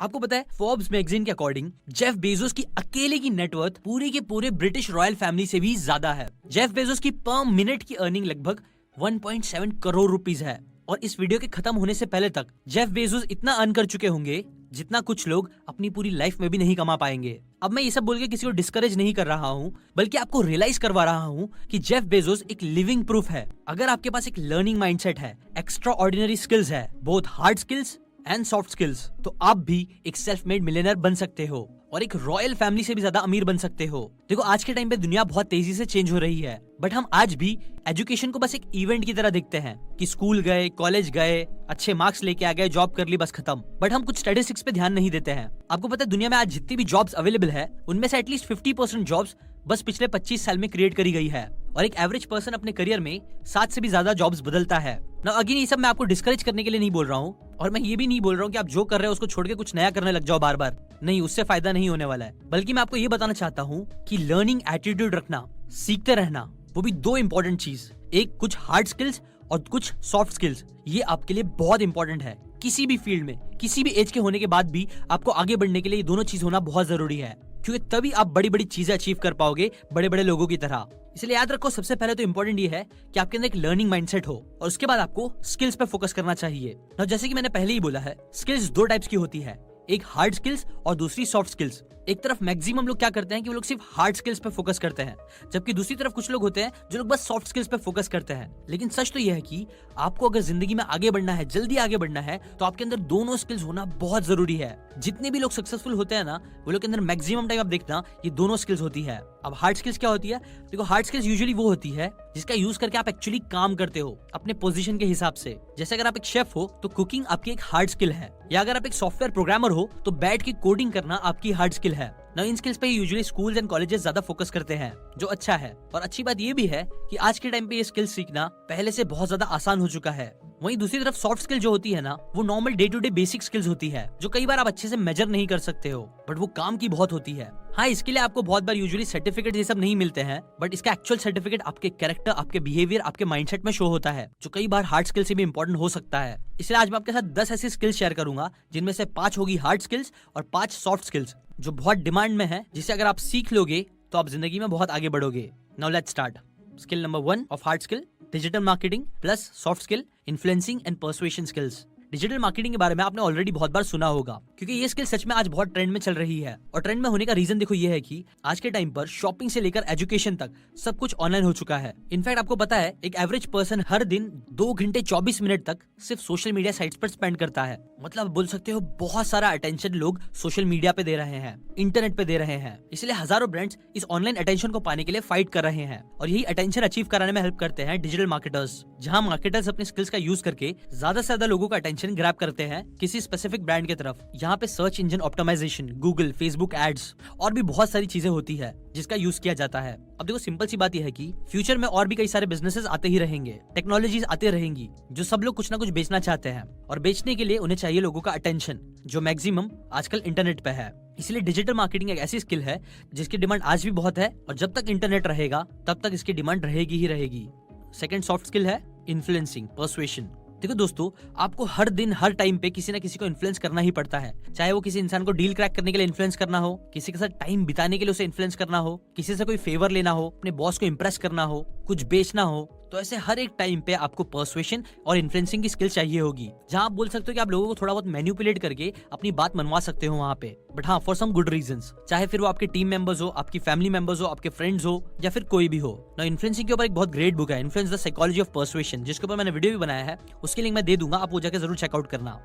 आपको पता है फोर्ब्स मैगजीन के अकॉर्डिंग जेफ बेजोस की अकेले की नेटवर्थ पूरे के पूरे ब्रिटिश रॉयल फैमिली से भी ज्यादा है। जेफ बेजोस की पर मिनट की अर्निंग लगभग 1.7 करोड़ रुपीस है और इस वीडियो के खत्म होने से पहले तक जेफ बेजोस इतना अर्न कर चुके होंगे जितना कुछ लोग अपनी पूरी लाइफ में भी नहीं कमा पाएंगे। अब मैं ये सब बोल के किसी को डिस्करेज नहीं कर रहा हूँ, बल्कि आपको रियलाइज करवा रहा हूँ कि जेफ बेजोस एक लिविंग प्रूफ है। अगर आपके पास एक लर्निंग माइंडसेट है, एक्स्ट्रा ऑर्डिनरी स्किल्स है, both hard skills and soft skills, तो आप भी एक सेल्फ मेड मिलियनर बन सकते हो और एक रॉयल फैमिली से भी ज्यादा अमीर बन सकते हो। देखो आज के टाइम पे दुनिया बहुत तेजी से चेंज हो रही है, बट हम आज भी एजुकेशन को बस एक इवेंट की तरह देखते हैं कि स्कूल गए, कॉलेज गए, अच्छे मार्क्स लेके आ गए, जॉब कर ली, बस खत्म। बट हम कुछ स्टैटिस्टिक्स पे ध्यान नहीं देते हैं। आपको पता है दुनिया में आज जितनी भी जॉब्स अवेलेबल है उनमें से एटलीस्ट 50% जॉब्स बस पिछले 25 साल में क्रिएट करी गई है और एक एवरेज पर्सन अपने करियर में 7 से भी ज्यादा जॉब्स बदलता है ना। अगेन ये सब मैं आपको डिस्करेज करने के लिए नहीं बोल रहा हूँ और मैं ये भी नहीं बोल रहा हूँ कि आप जो कर रहे हो उसको छोड़ के कुछ नया करने लग जाओ बार बार। नहीं, उससे फायदा नहीं होने वाला है। बल्कि मैं आपको ये बताना चाहता हूँ कि लर्निंग एटीट्यूड रखना, सीखते रहना, वो भी दो इंपॉर्टेंट चीज, एक कुछ हार्ड स्किल्स और कुछ सॉफ्ट स्किल्स, ये आपके लिए बहुत इंपॉर्टेंट है। किसी भी फील्ड में, किसी भी एज के होने के बाद भी आपको आगे बढ़ने के लिए ये दोनों चीज होना बहुत जरूरी है, क्योंकि तभी आप बड़ी बड़ी चीजें अचीव कर पाओगे बड़े बड़े लोगों की तरह। इसलिए याद रखो, सबसे पहले तो इंपॉर्टेंट ये है कि आपके अंदर एक लर्निंग माइंडसेट हो और उसके बाद आपको स्किल्स पे फोकस करना चाहिए। ना जैसे कि मैंने पहले ही बोला है, स्किल्स दो टाइप्स की होती है, एक हार्ड स्किल्स और दूसरी सॉफ्ट स्किल्स। एक तरफ मैक्सिमम लोग क्या करते हैं कि वो लोग सिर्फ हार्ड स्किल्स पे फोकस करते हैं, जबकि दूसरी तरफ कुछ लोग होते हैं जो लोग बस सॉफ्ट स्किल्स पे फोकस करते हैं। लेकिन सच तो यह है कि आपको अगर जिंदगी में आगे बढ़ना है, जल्दी आगे बढ़ना है, तो आपके अंदर दोनों स्किल्स होना बहुत जरूरी है। जितने भी लोग सक्सेसफुल होते हैं ना, वो लोग के अंदर मैक्सिमम टाइम आप देखना ये दोनों स्किल्स होती है। अब हार्ड स्किल्स क्या होती है? देखो हार्ड स्किल्स यूजुअली वो होती है जिसका यूज करके आप एक्चुअली काम करते हो अपने पोजीशन के हिसाब से। जैसे अगर आप एक शेफ हो तो कुकिंग आपकी एक हार्ड स्किल है, या अगर आप एक सॉफ्टवेयर प्रोग्रामर हो तो बैठ के कोडिंग करना आपकी हार्ड स्किल है ना। इन स्किल्स पे यूजुअली स्कूल्स एंड कॉलेजेस ज्यादा फोकस करते हैं, जो अच्छा है। और अच्छी बात ये भी है कि आज के टाइम पे ये स्किल्स सीखना पहले से बहुत ज्यादा आसान हो चुका है। वहीं दूसरी तरफ सॉफ्ट स्किल जो होती है ना, वो normal day to day basic skills होती है, जो कई बार आप अच्छे से मेजर नहीं कर सकते हो, बट वो काम की बहुत होती है। हाँ, इसके लिए आपको बहुत बार यूजुअली सर्टिफिकेट ये सब नहीं मिलते हैं, बट इसका एक्चुअल सर्टिफिकेट आपके कैरेक्टर, आपके बिहेवियर, आपके माइंडसेट में शो होता है, जो कई बार हार्ड स्किल से भी इंपॉर्टेंट हो सकता है। इसलिए आज मैं आपके साथ 10 ऐसी स्किल्स शेयर करूंगा जिनमें से 5 होगी हार्ड स्किल्स और 5 सॉफ्ट स्किल्स, जो बहुत डिमांड में है, जिसे अगर आप सीख लोगे तो आप जिंदगी में बहुत आगे बढ़ोगे। Now let's start. Skill number 1 of hard skill, digital marketing plus soft skill, influencing and persuasion skills. Digital marketing के बारे में आपने ऑलरेडी बहुत बार सुना होगा, क्योंकि ये स्किल सच में आज बहुत ट्रेंड में चल रही है। और ट्रेंड में होने का रीजन देखो ये है कि आज के टाइम पर शॉपिंग से लेकर एजुकेशन तक सब कुछ ऑनलाइन हो चुका है। इनफैक्ट आपको पता है एक एवरेज पर्सन हर दिन 2 घंटे 24 मिनट तक सिर्फ सोशल मीडिया साइट्स पर स्पेंड करता है। मतलब बोल सकते हो बहुत सारा अटेंशन लोग सोशल मीडिया पे दे रहे हैं, इंटरनेट पे दे रहे हैं। इसलिए हजारों ब्रांड्स इस ऑनलाइन अटेंशन को पाने के लिए फाइट कर रहे हैं और यही अटेंशन अचीव कराने में हेल्प करते हैं डिजिटल मार्केटर्स, जहां मार्केटर्स अपने स्किल्स का यूज करके ज्यादा से ज्यादा लोगों का अटेंशन ग्रैब करते हैं किसी स्पेसिफिक ब्रांड की तरफ। यहाँ पे search engine optimisation, Google, Facebook ads और भी बहुत सारी चीजें होती है जिसका यूज किया जाता है। अब देखो सिंपल सी बात यह है कि फ्यूचर में और भी कई सारे बिजनेसेस आते ही रहेंगे, टेक्नोलॉजीज आते रहेंगी, जो सब लोग कुछ ना कुछ बेचना चाहते हैं और बेचने के लिए उन्हें चाहिए लोगों का अटेंशन, जो मैक्सिमम आजकल इंटरनेट पे है। इसलिए डिजिटल मार्केटिंग एक ऐसी स्किल है जिसकी डिमांड आज भी बहुत है और जब तक इंटरनेट रहेगा तब तक इसकी डिमांड रहेगी ही रहेगी। सेकंड सॉफ्ट स्किल है इन्फ्लुएंसिंग, पर्सुएशन। देखो दोस्तों, आपको हर दिन हर टाइम पे किसी ना किसी को इन्फ्लुएंस करना ही पड़ता है, चाहे वो किसी इंसान को डील क्रैक करने के लिए इन्फ्लुएंस करना हो, किसी के साथ टाइम बिताने के लिए उसे इन्फ्लुएंस करना हो, किसी से कोई फेवर लेना हो, अपने बॉस को इम्प्रेस करना हो, कुछ बेचना हो। तो ऐसे हर एक टाइम पे आपको पर्सुएशन और इन्फ्लुएंसिंग की स्किल चाहिए होगी, जहां आप बोल सकते हो कि आप लोगों को थोड़ा बहुत मैनिपुलेट करके अपनी बात मनवा सकते हो वहां पे, बट हाँ फॉर सम गुड रीजंस। चाहे फिर वो आपके टीम मेंबर्स हो, आपकी फैमिली मेंबर्स हो, आपके फ्रेंड्स हो, या फिर कोई भी हो ना। इन्फ्लुएंसिंग के ऊपर एक बहुत ग्रेट बुक है, influence the psychology of persuasion, जिसके ऊपर मैंने वीडियो भी बनाया है, उसकी लिंक मैं दे दूंगा, आप वो जाकर जरूर चेकआउट करना।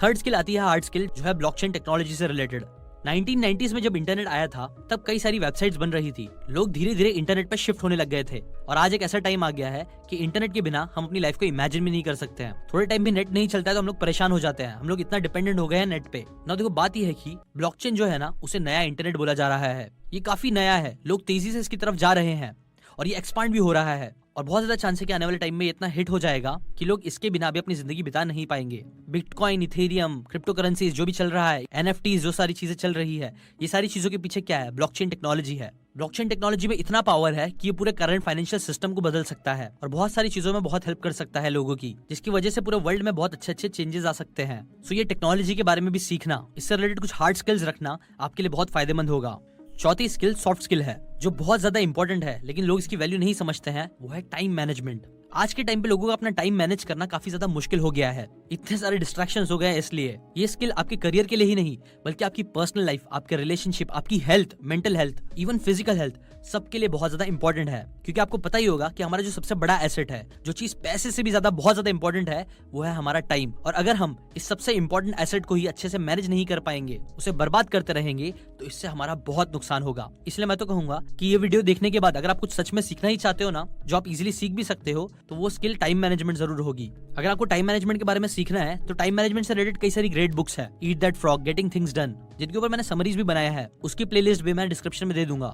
थर्ड स्किल आती है हार्ड स्किल, जो है ब्लॉकचेन टेक्नोलॉजी से रिलेटेड। 1990s में जब इंटरनेट आया था तब कई सारी वेबसाइट्स बन रही थी, लोग धीरे धीरे इंटरनेट पर शिफ्ट होने लग गए थे और आज एक ऐसा टाइम आ गया है कि इंटरनेट के बिना हम अपनी लाइफ को इमेजिन भी नहीं कर सकते हैं। थोड़े टाइम भी नेट नहीं चलता है तो हम लोग परेशान हो जाते हैं, हम लोग इतना डिपेंडेंट हो गए हैं नेट पे ना। देखो बात यह है कि ब्लॉकचेन जो है ना, उसे नया इंटरनेट बोला जा रहा है। ये काफी नया है, लोग तेजी से इसकी तरफ जा रहे हैं और ये एक्सपांड भी हो रहा है। और बहुत ज्यादा चांस है कि आने वाले टाइम में इतना हिट हो जाएगा कि लोग इसके बिना भी अपनी जिंदगी बिता नहीं पाएंगे। बिटकॉइन, इथेरियम, क्रिप्टो करेंसीज जो भी चल रहा है, एनएफटीज जो सारी चीजें चल रही है, ये सारी चीजों के पीछे क्या है? ब्लॉकचेन टेक्नोलॉजी है। ब्लॉकचेन टेक्नोलॉजी में इतना पावर है कि ये पूरे करंट फाइनेंशियल सिस्टम को बदल सकता है और बहुत सारी चीजों में बहुत हेल्प कर सकता है लोगों की, जिसकी वजह से पूरे वर्ल्ड में बहुत अच्छे अच्छे चेंजेस आ सकते हैं। सो ये टेक्नोलॉजी के बारे में भी सीखना, इससे रिलेटेड कुछ हार्ड स्किल्स रखना आपके लिए बहुत फायदेमंद होगा। चौथी स्किल सॉफ्ट स्किल है, जो बहुत ज्यादा इंपॉर्टेंट है लेकिन लोग इसकी वैल्यू नहीं समझते हैं, वो है टाइम मैनेजमेंट। आज के टाइम पे लोगों को अपना टाइम मैनेज करना काफी ज्यादा मुश्किल हो गया है, इतने सारे डिस्ट्रैक्शंस हो गए हैं। इसलिए ये स्किल आपके करियर के लिए ही नहीं बल्कि आपकी पर्सनल लाइफ, आपके रिलेशनशिप, आपकी health, mental health, even physical health, सबके लिए बहुत ज्यादा इंपॉर्टेंट है। क्योंकि आपको पता ही होगा कि हमारा जो सबसे बड़ा एसेट है, जो चीज पैसे से भी ज्यादा बहुत ज्यादा इंपॉर्टेंट है, वो है हमारा टाइम। और अगर हम इस सबसे इंपॉर्टेंट एसेट को ही अच्छे से मैनेज नहीं कर पाएंगे, उसे बर्बाद करते रहेंगे, तो इससे हमारा बहुत नुकसान होगा। इसलिए मैं तो कहूंगा कि ये वीडियो देखने के बाद अगर आप कुछ सच में सीखना ही चाहते हो ना, जो आप इजीली सीख भी सकते हो, तो वो स्किल टाइम मैनेजमेंट जरूर होगी। अगर आपको टाइम मैनेजमेंट के बारे में सीखना है तो टाइम मैनेजमेंट से रिलेटेड कई सारी ग्रेट बुक्स है। Eat that frog, getting things done, जिनके ऊपर मैंने समरीज भी बनाया है, उसकी प्लेलिस्ट भी मैं डिस्क्रिप्शन में दे दूंगा।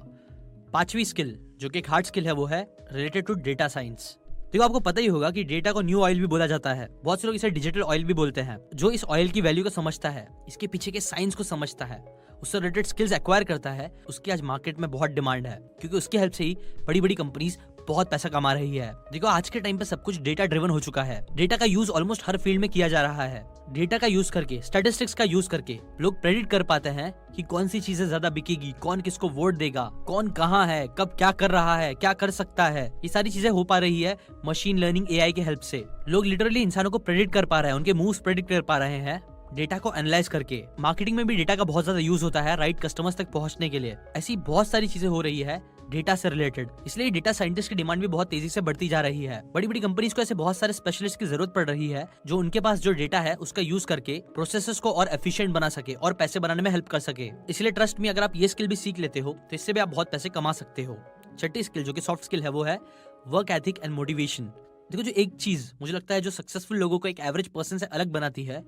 पांचवी स्किल जो कि एक हार्ड स्किल है, वो है रिलेटेड टू डेटा साइंस। देखो आपको पता ही होगा कि डेटा को न्यू ऑयल भी बोला जाता है, बहुत से लोग इसे डिजिटल ऑयल भी बोलते हैं। जो इस ऑयल की वैल्यू को समझता है, इसके पीछे के साइंस को समझता है, उससे रिलेटेड स्किल्स एक्वायर करता है, उसकी आज मार्केट में बहुत डिमांड है, क्योंकि उसकी हेल्प से ही बड़ी बड़ी कंपनीज बहुत पैसा कमा रही है। देखो आज के टाइम पे सब कुछ डेटा ड्रिवन हो चुका है। डेटा का यूज ऑलमोस्ट हर फील्ड में किया जा रहा है। डेटा का यूज करके, स्टैटिस्टिक्स का यूज करके लोग प्रेडिक्ट कर पाते हैं कि कौन सी चीजें ज्यादा बिकेगी, कौन किसको वोट देगा, कौन कहाँ है, कब क्या कर रहा है, क्या कर सकता है। ये सारी चीजें हो पा रही है मशीन लर्निंग, एआई के हेल्प से। लोग लिटरली इंसानों को प्रेडिक्ट कर पा रहे हैं, उनके मूव्स प्रेडिक्ट कर पा रहे हैं डेटा को एनालाइज करके। मार्केटिंग में भी डेटा का बहुत ज्यादा यूज होता है राइट कस्टमर्स तक पहुंचने के लिए। ऐसी बहुत सारी चीजें हो रही है डेटा से रिलेटेड, इसलिए डेटा साइंटिस्ट की डिमांड भी बहुत तेजी से बढ़ती जा रही है। बड़ी बड़ी कंपनीज को ऐसे बहुत सारे स्पेशलिस्ट की जरूरत पड़ रही है, जो उनके पास जो डेटा है उसका यूज करके प्रोसेसेस को और एफिशिएंट बना सके और पैसे बनाने में हेल्प कर सके। इसलिए ट्रस्ट में, अगर आप ये स्किल भी सीख लेते हो तो इससे भी आप बहुत पैसे कमा सकते हो। छठी स्किल जो कि सॉफ्ट स्किल है, वो है वर्क एथिक एंड मोटिवेशन। देखो जो एक चीज मुझे लगता है जो सक्सेसफुल लोगों को एक एवरेज पर्सन से अलग बनाती है,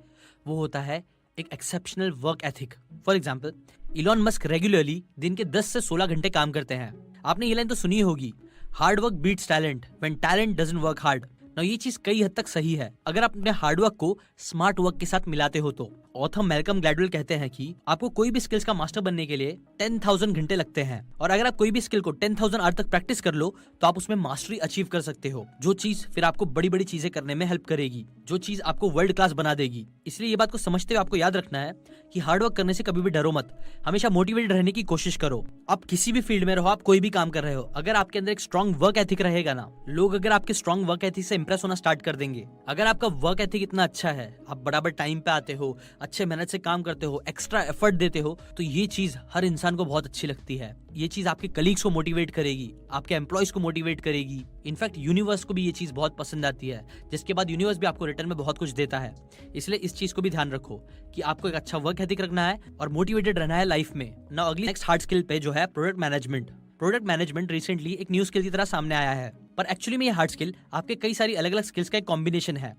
वो होता है एक exceptional work ethic. For example, Elon Musk regularly दिन के 10 से 16 घंटे काम करते हैं। आपने ये लाइन तो सुनी होगी, hard work beats talent when talent doesn't work hard. ना ये चीज कई हद तक सही है अगर आप अपने हार्डवर्क को स्मार्ट वर्क के साथ मिलाते हो तो। ऑथर मैल्कम ग्लैडवेल कहते हैं कि आपको कोई भी स्किल्स का मास्टर बनने के लिए 10,000 घंटे लगते हैं, और अगर आप कोई भी स्किल को 10,000 आवर तक प्रैक्टिस कर लो तो आप उसमें मास्टरी अचीव कर सकते हो, जो चीज फिर आपको बड़ी बड़ी चीजें करने में हेल्प करेगी, जो चीज आपको वर्ल्ड क्लास बना देगी। इसलिए ये बात को समझते हुए आपको याद रखना है कि हार्डवर्क करने से कभी भी डरो मत, हमेशा मोटिवेटेड रहने की कोशिश करो। आप किसी भी फील्ड में रहो, आप कोई भी काम कर रहे हो, अगर आपके अंदर एक स्ट्रॉन्ग वर्क एथिक रहेगा ना, लोग अगर आपके स्ट्रॉन्ग वर्क एथिक से इंप्रेस होना स्टार्ट कर देंगे। अगर आपका वर्क एथिक इतना अच्छा है, आप बराबर टाइम पे आते हो, अच्छे मेहनत से काम करते हो, एक्स्ट्रा एफर्ट देते हो, तो ये चीज हर इंसान को बहुत अच्छी लगती है। ये चीज आपके कलीग्स को मोटिवेट करेगी, आपके एम्प्लॉयज को मोटिवेट करेगी। इनफैक्ट यूनिवर्स को भी ये चीज बहुत पसंद आती है, जिसके बाद यूनिवर्स भी आपको रिटर्न में बहुत कुछ देता है। इसलिए इस चीज को भी ध्यान रखो कि आपको एक अच्छा वर्क एथिक रखना है और मोटिवेटेड रहना है लाइफ में। नाउ अगली नेक्स्ट हार्ड स्किल पे जो है product management. Product management recently एक न्यू स्किल की तरह सामने आया है, पर एक्चुअली में ये हार्ड स्किल आपके कई सारी अलग अलग स्किल्स का एक कॉम्बिनेशन है,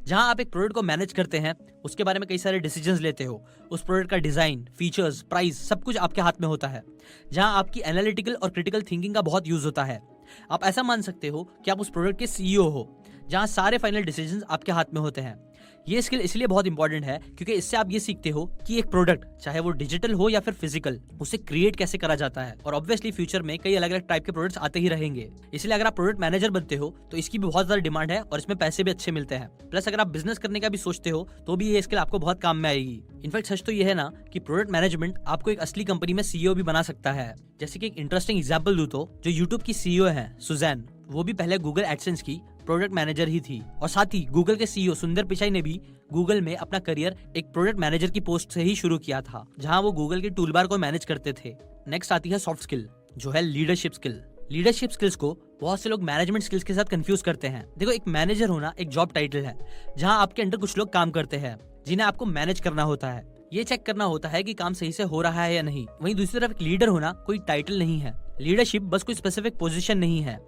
जहां आप एक प्रोडक्ट को मैनेज करते हैं, उसके बारे में कई सारे डिसीजंस लेते हो, उस प्रोडक्ट का डिजाइन, फीचर्स, प्राइस, सब कुछ आपके हाथ में होता है, जहां आपकी एनालिटिकल और क्रिटिकल थिंकिंग का बहुत यूज होता है। आप ऐसा मान सकते हो कि आप उस प्रोडक्ट के सीईओ हो, जहां सारे फाइनल डिसीजंस आपके हाथ में होते हैं। ये स्किल इसलिए बहुत इंपॉर्टेंट है क्योंकि इससे आप ये सीखते हो कि एक प्रोडक्ट, चाहे वो डिजिटल हो या फिर फिजिकल, उसे क्रिएट कैसे करा जाता है। और ऑब्वियसली फ्यूचर में कई अलग अलग टाइप के प्रोडक्ट्स आते ही रहेंगे, इसलिए अगर आप प्रोडक्ट मैनेजर बनते हो तो इसकी भी बहुत ज्यादा डिमांड है और इसमें पैसे भी अच्छे मिलते हैं। प्लस अगर आप बिजनेस करने का भी सोचते हो तो भी ये स्किल आपको बहुत काम में आएगी। इनफैक्ट सच तो ये है ना कि प्रोडक्ट मैनेजमेंट आपको एक असली कंपनी में सीईओ भी बना सकता है। जैसे कि एक इंटरेस्टिंग एग्जांपल दूं तो जो यूट्यूब की सीईओ है सुजैन, वो भी पहले गूगल एडसेंस की प्रोडक्ट मैनेजर ही थी, और साथ ही गूगल के सीईओ सुंदर पिचाई ने भी गूगल में अपना करियर एक प्रोडक्ट मैनेजर की पोस्ट से ही शुरू किया था, जहां वो गूगल के टूलबार को मैनेज करते थे। नेक्स्ट आती है सॉफ्ट स्किल, जो है लीडरशिप स्किल। लीडरशिप स्किल्स को बहुत से लोग मैनेजमेंट स्किल्स के साथ कंफ्यूज करते हैं। देखो, एक मैनेजर होना एक जॉब टाइटल है, जहां आपके अंडर कुछ लोग काम करते हैं जिन्हें आपको मैनेज करना होता है। ये चेक करना होता है कि काम सही से हो रहा है या नहीं। वहीं दूसरी तरफ एक लीडर होना कोई टाइटल नहीं है। लीडरशिप बस कोई स्पेसिफिक पोजीशन नहीं है।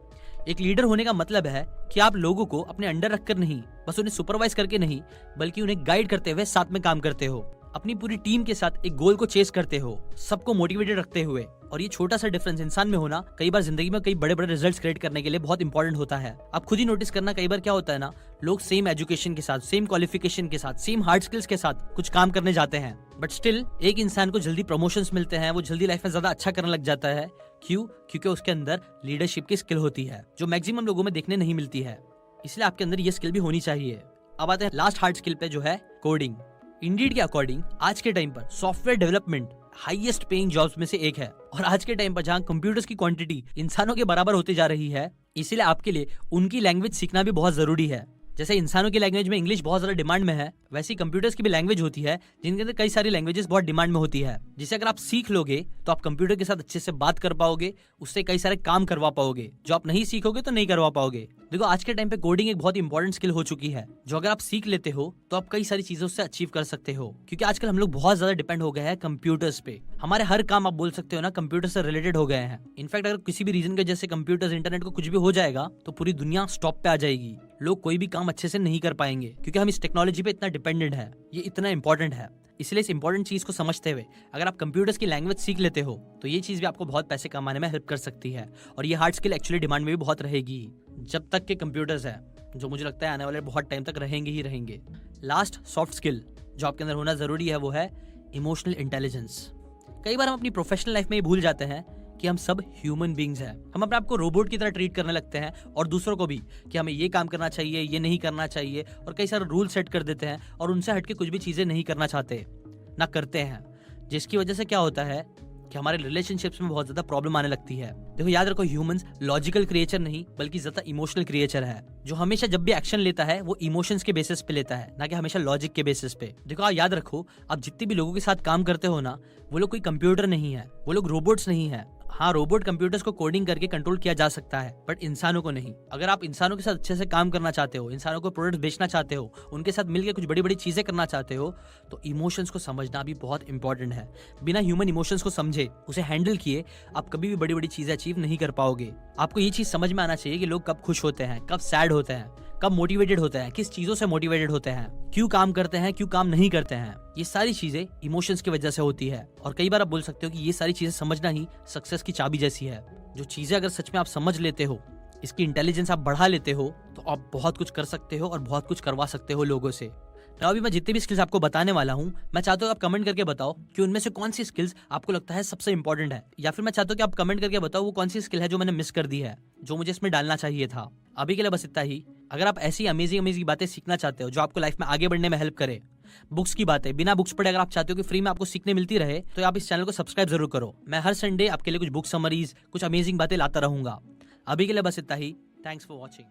एक लीडर होने का मतलब है कि आप लोगों को अपने अंडर रखकर नहीं, बस उन्हें सुपरवाइज करके नहीं, बल्कि उन्हें गाइड करते हुए साथ में काम करते हो। अपनी पूरी टीम के साथ एक गोल को चेस करते हो, सबको मोटिवेटेड रखते हुए। और ये छोटा सा डिफरेंस इंसान में होना कई बार जिंदगी में कई बड़े बड़े रिजल्ट्स क्रिएट करने के लिए बहुत इंपॉर्टेंट होता है। आप खुद ही नोटिस करना, कई बार क्या होता है ना, लोग सेम एजुकेशन के साथ, सेम क्वालिफिकेशन के साथ, सेम हार्ड स्किल्स के साथ कुछ काम करने जाते हैं, बट स्टिल एक इंसान को जल्दी प्रमोशंस मिलते हैं, वो जल्दी लाइफ में ज्यादा अच्छा करने लग जाता है। क्यों? क्योंकि उसके अंदर लीडरशिप की स्किल होती है जो मैक्सिमम लोगों में देखने नहीं मिलती है। इसलिए आपके अंदर ये स्किल भी होनी चाहिए। अब आते हैं लास्ट हार्ड स्किल पे, जो है कोडिंग। इंडीड के अकॉर्डिंग आज के टाइम पर software development highest paying jobs में से एक है। और आज के टाइम पर जहां कंप्यूटर्स की क्वांटिटी इंसानों के बराबर होती जा रही है, इसीलिए आपके लिए उनकी लैंग्वेज सीखना भी बहुत जरूरी है। जैसे इंसानों की लैंग्वेज में इंग्लिश बहुत ज्यादा डिमांड में है, वैसे कंप्यूटर्स की भी लैंग्वेज होती है जिनके अंदर कई सारी लैंग्वेजेस बहुत डिमांड में होती है, जिसे अगर आप सीख लोगे तो आप कंप्यूटर के साथ अच्छे से बात कर पाओगे, उससे कई सारे काम करवा पाओगे। जो आप नहीं सीखोगे तो नहीं करवा पाओगे। देखो, आज के टाइम पे कोडिंग एक बहुत इंपॉर्टेंट स्किल हो चुकी है, जो अगर आप सीख लेते हो तो आप कई सारी चीजों से अचीव कर सकते हो। क्योंकि आजकल हम लोग बहुत ज्यादा डिपेंड हो गए हैं कंप्यूटर्स पे। हमारे हर काम आप बोल सकते हो ना कंप्यूटर से रिलेटेड हो गए हैं। इनफैक्ट अगर किसी भी रीजन के जैसे कंप्यूटर्स, इंटरनेट को कुछ भी हो जाएगा तो पूरी दुनिया स्टॉप पे आ जाएगी। लोग कोई भी काम अच्छे से नहीं कर पाएंगे क्योंकि हम इस टेक्नोलॉजी पे इतना डिपेंडेंट है। ये इतना इंपॉर्टेंट है। इसलिए इस इंपॉर्टेंट चीज को समझते हुए अगर आप कंप्यूटर्स की लैंग्वेज सीख लेते हो तो ये चीज भी आपको बहुत पैसे कमाने में हेल्प कर सकती है। और ये हार्ड स्किल एक्चुअली डिमांड में भी बहुत रहेगी जब तक के कंप्यूटर्स है, जो मुझे लगता है आने वाले बहुत टाइम तक रहेंगे ही रहेंगे। लास्ट सॉफ्ट स्किल जो आपके अंदर होना जरूरी है वो है इमोशनल इंटेलिजेंस। कई बार हम अपनी प्रोफेशनल लाइफ में ये भूल जाते हैं कि हम सब ह्यूमन बींग्स हैं। हम अपने आप को रोबोट की तरह ट्रीट करने लगते हैं और दूसरों को भी कि हमें ये काम करना चाहिए, ये नहीं करना चाहिए, और कई सारे रूल सेट कर देते हैं और उनसे हटके कुछ भी चीजें नहीं करना चाहते, ना करते हैं। जिसकी वजह से क्या होता है कि हमारे रिलेशनशिप्स में बहुत ज्यादा प्रॉब्लम आने लगती है। देखो, याद रखो, ह्यूमंस लॉजिकल क्रिएचर नहीं बल्कि ज्यादा इमोशनल क्रिएचर है, जो हमेशा जब भी एक्शन लेता है वो इमोशंस के बेसिस पे लेता है, ना कि हमेशा लॉजिक के बेसिस पे। देखो, आप याद रखो, आप जितने भी लोगों के साथ काम करते हो ना, वो लोग कोई कंप्यूटर नहीं है, वो लोग रोबोट्स नहीं है। हाँ, रोबोट कंप्यूटर्स को कोडिंग करके कंट्रोल किया जा सकता है, बट इंसानों को नहीं। अगर आप इंसानों के साथ अच्छे से काम करना चाहते हो, इंसानों को प्रोडक्ट बेचना चाहते हो, उनके साथ मिलकर कुछ बड़ी बड़ी चीजें करना चाहते हो, तो इमोशंस को समझना भी बहुत इंपॉर्टेंट है। बिना ह्यूमन इमोशंस को समझे, उसे हैंडल किए, आप कभी भी बड़ी बड़ी चीजें अचीव नहीं कर पाओगे। आपको ये चीज समझ में आना चाहिए कि लोग कब खुश होते हैं, कब सैड होते हैं, कब मोटिवेटेड होते हैं, किस चीजों से मोटिवेटेड होते हैं, क्यों काम करते हैं, क्यों काम नहीं करते हैं। ये सारी चीजें इमोशंस की वजह से होती है। और कई बार आप बोल सकते हो कि ये सारी चीजें समझना ही सक्सेस की चाबी जैसी है। जो चीजें अगर सच में आप समझ लेते हो, इसकी इंटेलिजेंस आप बढ़ा लेते हो, तो आप बहुत कुछ कर सकते हो और बहुत कुछ करवा सकते हो लोगों से। अभी मैं जितनी भी स्किल्स आपको बताने वाला हूँ, मैं चाहता हूँ आप कमेंट करके बताओ कि उनमें से कौन सी स्किल्स आपको लगता है सबसे इंपॉर्टेंट है, या फिर मैं चाहता हूँ कि आप कमेंट करके बताओ वो कौन सी स्किल है जो मैंने मिस कर दी है, जो मुझे इसमें डालना चाहिए था। अभी के लिए बस इतना ही। अगर आप ऐसी अमेजिंग बातें सीखना चाहते हो जो आपको लाइफ में आगे बढ़ने में हेल्प करे, बुक्स की बातें बिना बुक्स पढ़े अगर आप चाहते हो कि फ्री में आपको सीखने मिलती रहे, तो आप इस चैनल को सब्सक्राइब जरूर करो। मैं हर संडे आपके लिए कुछ बुक समरीज, कुछ अमेजिंग बातें लाता रहूंगा। अभी के लिए बस इतना ही। Thanks for watching.